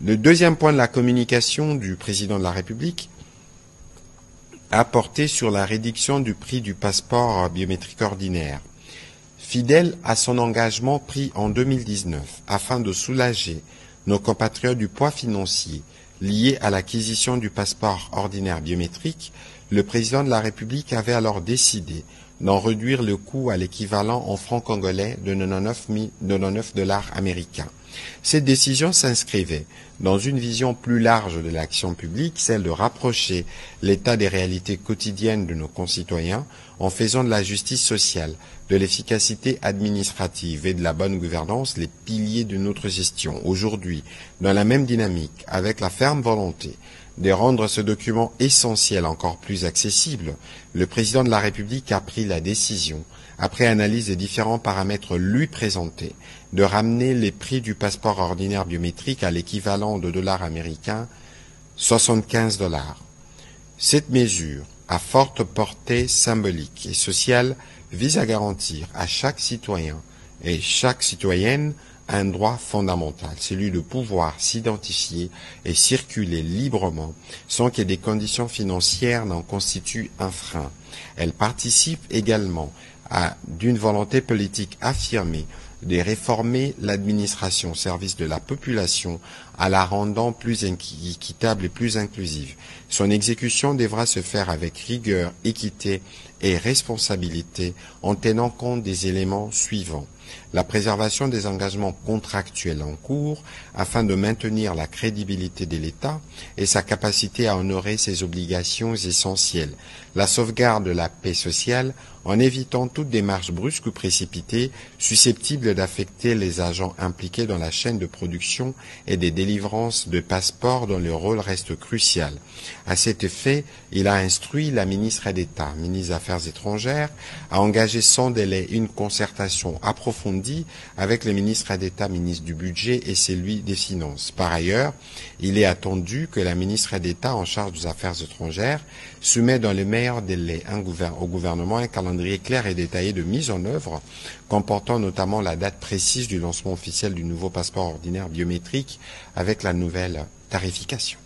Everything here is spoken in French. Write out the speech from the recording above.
Le deuxième point de la communication du président de la République a porté sur la réduction du prix du passeport biométrique ordinaire. Fidèle à son engagement pris en 2019 afin de soulager nos compatriotes du poids financier lié à l'acquisition du passeport ordinaire biométrique, le président de la République avait alors décidé d'en réduire le coût à l'équivalent en francs congolais de 99 dollars américains. Cette décision s'inscrivait dans une vision plus large de l'action publique, celle de rapprocher l'état des réalités quotidiennes de nos concitoyens en faisant de la justice sociale, de l'efficacité administrative et de la bonne gouvernance les piliers de notre gestion. Aujourd'hui, dans la même dynamique, avec la ferme volonté de rendre ce document essentiel encore plus accessible, le président de la République a pris la décision, après analyse des différents paramètres lui présentés, de ramener les prix du passeport ordinaire biométrique à l'équivalent de dollars américains, 75 dollars. Cette mesure, à forte portée symbolique et sociale, vise à garantir à chaque citoyen et chaque citoyenne un droit fondamental, celui de pouvoir s'identifier et circuler librement sans que des conditions financières n'en constituent un frein. Elle participe également d'une volonté politique affirmée de réformer l'administration au service de la population en la rendant plus équitable et plus inclusive. Son exécution devra se faire avec rigueur, équité et responsabilité en tenant compte des éléments suivants. La préservation des engagements contractuels en cours afin de maintenir la crédibilité de l'État et sa capacité à honorer ses obligations essentielles. La sauvegarde de la paix sociale en évitant toute démarche brusque ou précipitée susceptible d'affecter les agents impliqués dans la chaîne de production et des délivrances de passeports dont le rôle reste crucial. À cet effet, il a instruit la ministre d'État, ministre des Affaires étrangères, à engager sans délai une concertation approfondie avec le ministre d'État, ministre du Budget et celui des Finances. Par ailleurs, il est attendu que la ministre d'État en charge des Affaires étrangères soumet dans les meilleurs délais au gouvernement un calendrier clair et détaillé de mise en œuvre, comportant notamment la date précise du lancement officiel du nouveau passeport ordinaire biométrique avec la nouvelle tarification.